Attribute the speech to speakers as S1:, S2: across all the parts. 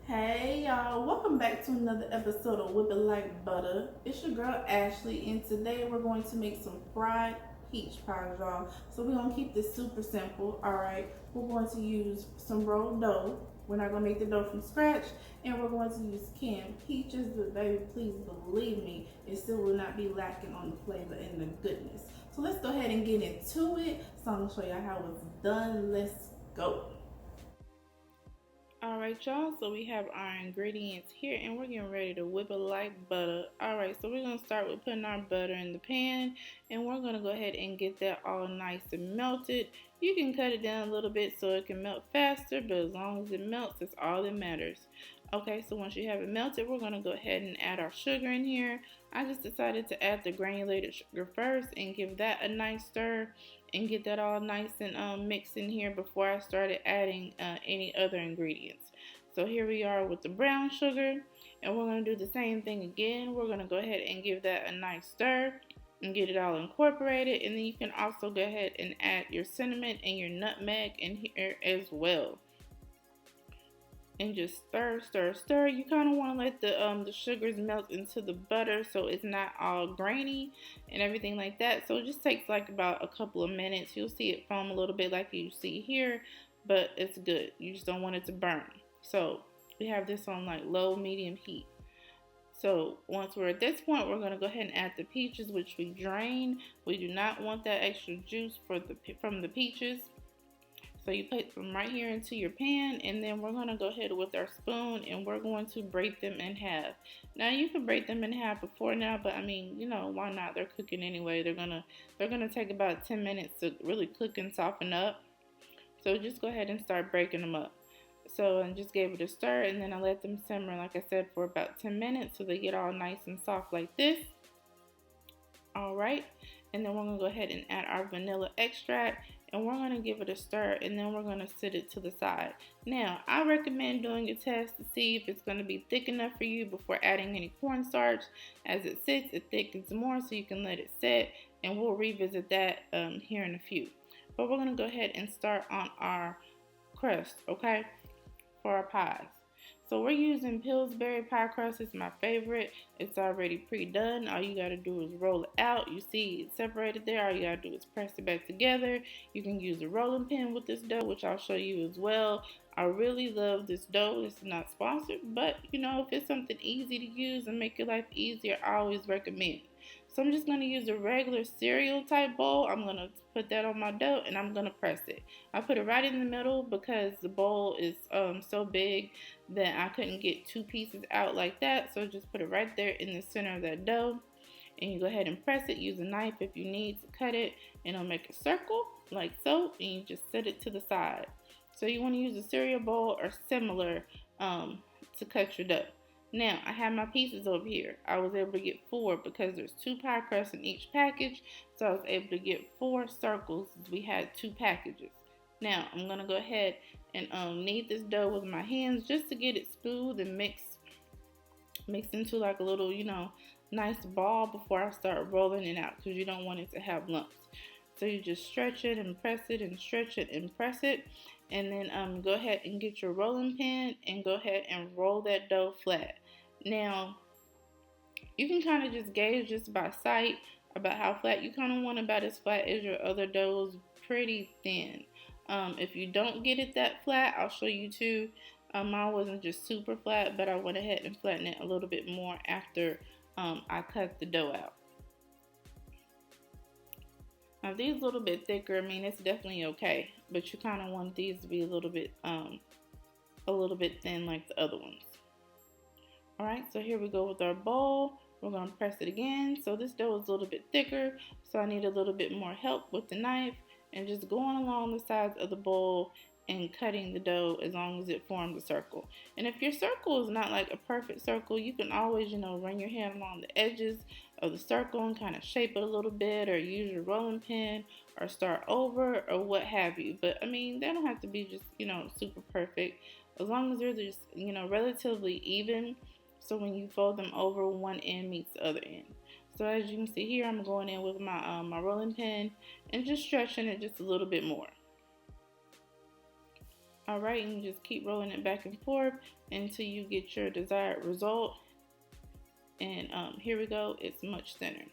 S1: Hey y'all, welcome back to another episode of Whip It Like Butter. It's your girl Ashley, and today we're going to make some fried peach pies, y'all. So we're gonna keep this super simple, alright? We're going to use some rolled dough. We're not gonna make the dough from scratch, and we're going to use canned peaches, but baby, please believe me, it still will not be lacking on the flavor and the goodness. So let's go ahead and get into it. So I'm gonna show y'all how it's done. Let's go. Alright y'all, so we have our ingredients here and we're getting ready to whip it like butter. Alright, so we're going to start with putting our butter in the pan and we're going to go ahead and get that all nice and melted. You can cut it down a little bit so it can melt faster, but as long as it melts, that's all that matters. Okay, so once you have it melted, we're going to go ahead and add our sugar in here. I just decided to add the granulated sugar first and give that a nice stir and get that all nice and mixed in here before I started adding any other ingredients. So here we are with the brown sugar, and we're going to do the same thing again. We're going to go ahead and give that a nice stir and get it all incorporated, and then you can also go ahead and add your cinnamon and your nutmeg in here as well. And just stir, stir, stir. You kind of want to let the sugars melt into the butter so it's not all grainy and everything like that. So it just takes like about a couple of minutes. You'll see it foam a little bit like you see here, but it's good. You just don't want it to burn. So we have this on like low, medium heat. So once we're at this point, we're going to go ahead and add the peaches, which we drain. We do not want that extra juice from the peaches. So you put them right here into your pan, and then we're going to go ahead with our spoon and we're going to break them in half. Now you can break them in half before now, but I mean, you know, why not? They're cooking anyway. They're gonna take about 10 minutes to really cook and soften up. So just go ahead and start breaking them up. So I just gave it a stir, and then I let them simmer, like I said, for about 10 minutes so they get all nice and soft like this. All right, and then we're gonna go ahead and add our vanilla extract, and we're going to give it a stir, and then we're going to set it to the side. Now, I recommend doing a test to see if it's going to be thick enough for you before adding any cornstarch. As it sits, it thickens more, so you can let it set, and we'll revisit that here in a few. But we're going to go ahead and start on our crust, okay, for our pies. So we're using Pillsbury pie crust. It's my favorite. It's already pre-done. All you got to do is roll it out. You see it's separated there. All you got to do is press it back together. You can use a rolling pin with this dough, which I'll show you as well. I really love this dough. It's not sponsored, but you know, if it's something easy to use and make your life easier, I always recommend. So I'm just going to use a regular cereal type bowl. I'm going to put that on my dough and I'm going to press it. I put it right in the middle because the bowl is so big that I couldn't get two pieces out like that. So just put it right there in the center of that dough. And you go ahead and press it. Use a knife if you need to cut it. And it'll make a circle like so. And you just set it to the side. So you want to use a cereal bowl or similar to cut your dough. Now, I have my pieces over here. I was able to get 4 because there's 2 pie crusts in each package. So I was able to get 4 circles. We had 2 packages. Now, I'm going to go ahead and knead this dough with my hands just to get it smooth and mixed into like a little, you know, nice ball before I start rolling it out because you don't want it to have lumps. So you just stretch it and press it and stretch it and press it. And then go ahead and get your rolling pin and go ahead and roll that dough flat. Now, you can kind of just gauge just by sight about how flat you kind of want, about as flat as your other doughs, pretty thin. If you don't get it that flat, I'll show you too. Mine wasn't just super flat, but I went ahead and flattened it a little bit more after I cut the dough out. Now these a little bit thicker, I mean it's definitely okay, but you kind of want these to be a little bit thin like the other ones. Alright, so here we go with our bowl. We're going to press it again. So this dough is a little bit thicker, so I need a little bit more help with the knife and just going along the sides of the bowl and cutting the dough as long as it forms a circle. And if your circle is not like a perfect circle, you can always, you know, run your hand along the edges of the circle and kind of shape it a little bit, or use your rolling pin or start over or what have you. But I mean, they don't have to be just, you know, super perfect, as long as they're just, you know, relatively even. So when you fold them over, one end meets the other end. So as you can see here, I'm going in with my my rolling pin and just stretching it just a little bit more. All right, and you just keep rolling it back and forth until you get your desired result. And here we go, it's much thinner.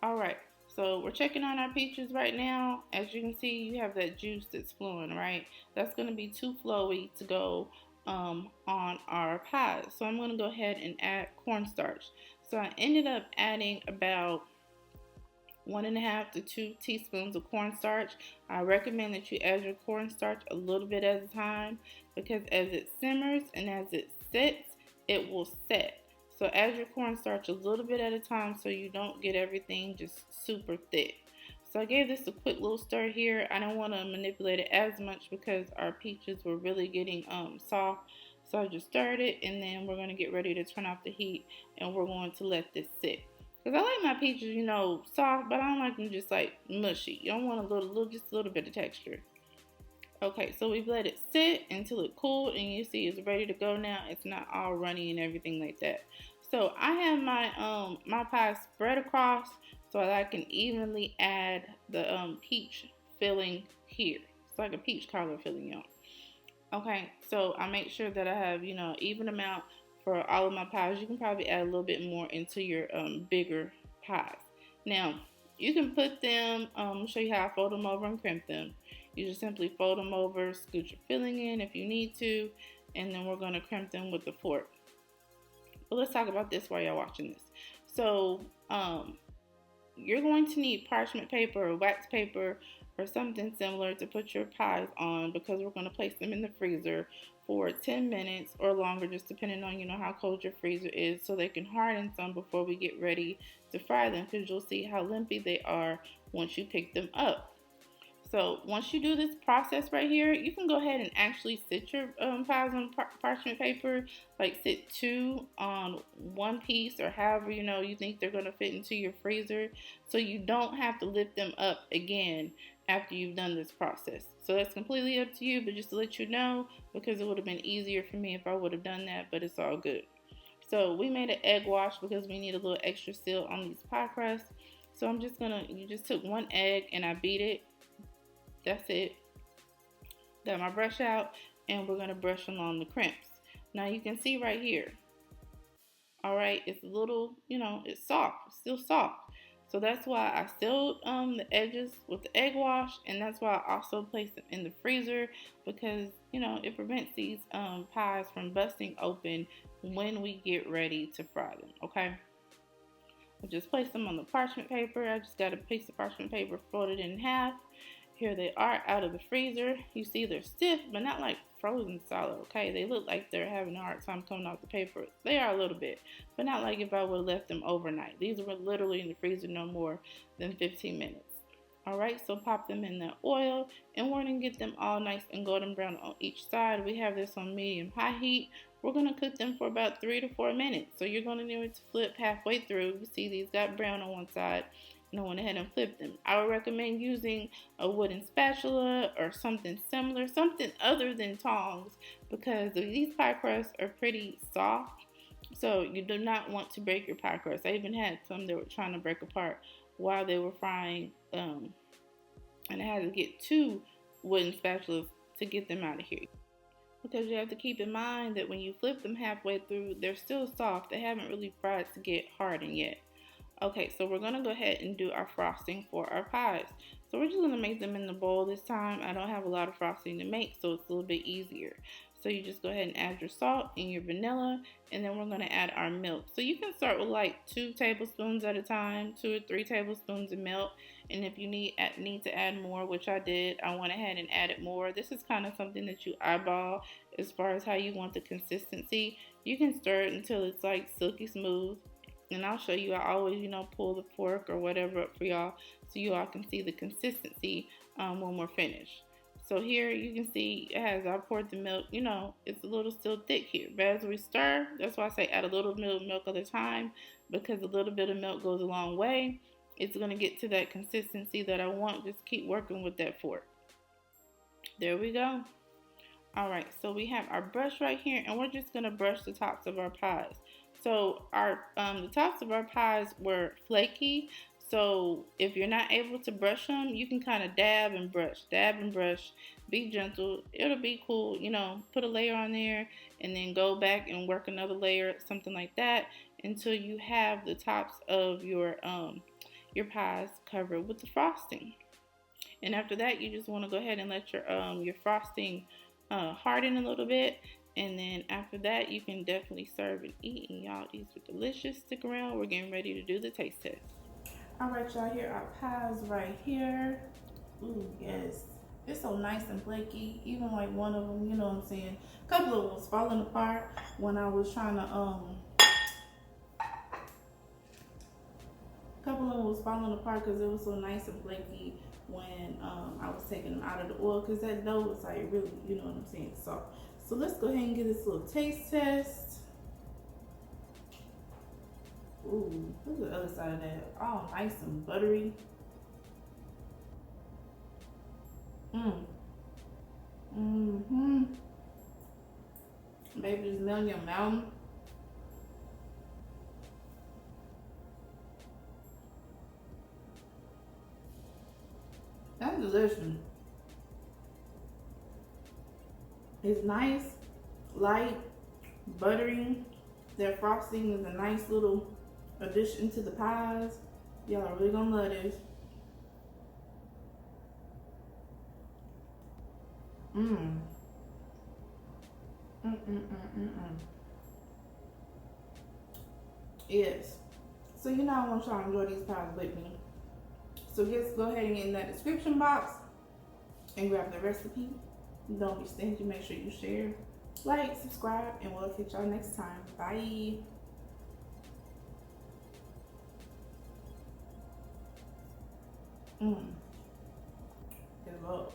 S1: All right, so we're checking on our peaches right now. As you can see, you have that juice that's flowing, right? That's going to be too flowy to go on our pies. So I'm going to go ahead and add cornstarch. So I ended up adding about 1.5 to 2 teaspoons of cornstarch. I recommend that you add your cornstarch a little bit at a time because as it simmers and as it sits, it will set. So add your cornstarch a little bit at a time so you don't get everything just super thick. So I gave this a quick little stir here. I don't want to manipulate it as much because our peaches were really getting soft. So I just stirred it, and then we're going to get ready to turn off the heat and we're going to let this sit. Because I like my peaches, you know, soft, but I don't like them just like mushy. You don't want just a little bit of texture. Okay, so we've let it sit until it cooled, and you see it's ready to go now. It's not all runny and everything like that. So I have my my pie spread across so that I can evenly add the peach filling here. It's like a peach cobbler filling, y'all. Okay, so I make sure that I have, you know, even amount for all of my pies. You can probably add a little bit more into your bigger pies. Now, you can put them, I'll show you how I fold them over and crimp them. You just simply fold them over, scoot your filling in if you need to, and then we're going to crimp them with the fork. But let's talk about this while you're watching this. So, you're going to need parchment paper or wax paper or something similar to put your pies on because we're going to place them in the freezer for 10 minutes or longer, just depending on, you know, how cold your freezer is, so they can harden some before we get ready to fry them, because you'll see how lumpy they are once you pick them up. So once you do this process right here, you can go ahead and actually sit your pies on parchment paper, like sit 2 on one piece or however, you know, you think they're going to fit into your freezer, so you don't have to lift them up again after you've done this process. So that's completely up to you, but just to let you know, because it would have been easier for me if I would have done that, but it's all good. So we made an egg wash because we need a little extra seal on these pie crusts. So you just took 1 egg and I beat it. That's it. Got my brush out, and we're going to brush along the crimps. Now you can see right here. All right, it's a little, you know, it's soft, it's still soft. So that's why I sealed the edges with the egg wash, and that's why I also placed them in the freezer, because, you know, it prevents these pies from busting open when we get ready to fry them, okay? I just place them on the parchment paper. I just got a piece of parchment paper folded in half. Here they are out of the freezer. You see they're stiff, but not like frozen solid, okay? They look like they're having a hard time coming off the paper. They are a little bit, but not like if I would have left them overnight. These were literally in the freezer no more than 15 minutes. All right, so pop them in the oil, and we're gonna get them all nice and golden brown on each side. We have this on medium high heat. We're gonna cook them for about 3 to 4 minutes. So you're gonna need to flip halfway through. You see these got brown on one side, and I went ahead and flipped them. I would recommend using a wooden spatula or something similar, something other than tongs, because these pie crusts are pretty soft. So you do not want to break your pie crust. I even had some that were trying to break apart while they were frying, and I had to get 2 wooden spatulas to get them out of here. Because you have to keep in mind that when you flip them halfway through, they're still soft. They haven't really fried to get hardened yet. Okay, so we're going to go ahead and do our frosting for our pies. So we're just going to make them in the bowl this time. I don't have a lot of frosting to make, so it's a little bit easier. So you just go ahead and add your salt and your vanilla, and then we're going to add our milk. So you can start with like 2 tablespoons at a time, 2 or 3 tablespoons of milk. And if you need to add more, which I did, I went ahead and added more. This is kind of something that you eyeball as far as how you want the consistency. You can stir it until it's like silky smooth. And I'll show you, I always, you know, pull the fork or whatever up for y'all so you all can see the consistency when we're finished. So here you can see as I poured the milk, you know, it's a little still thick here. But as we stir, that's why I say add a little bit of milk at a time, because a little bit of milk goes a long way. It's going to get to that consistency that I want. Just keep working with that fork. There we go. All right, so we have our brush right here, and we're just going to brush the tops of our pies. So our the tops of our pies were flaky, So if you're not able to brush them, you can kind of dab and brush. Be gentle. It'll be cool, you know. Put a layer on there and then go back and work another layer, something like that, until you have the tops of your pies covered with the frosting. And after that, you just want to go ahead and let your frosting harden a little bit. And then after that, you can definitely serve and eat. And y'all, these are delicious. Stick around. We're getting ready to do the taste test. All right, y'all, here are pies right here. Ooh, yes. It's so nice and flaky. Even like one of them, you know what I'm saying? A couple of them was falling apart when I was trying to, couple of them was falling apart because it was so nice and flaky when I was taking them out of the oil, because that dough was like really, you know what I'm saying, soft. So let's go ahead and get this little taste test. Ooh, look at the other side of that. All nice and buttery. Baby, just melt in your mouth. That's delicious. It's nice, light, buttery. Their frosting is a nice little addition to the pies. Y'all are really gonna love this. Yes. So you know I want y'all to enjoy these pies with me. So just go ahead and get in that description box and grab the recipe. Don't be stingy. Make sure you share, like, subscribe, and we'll catch y'all next time. Bye. Good luck.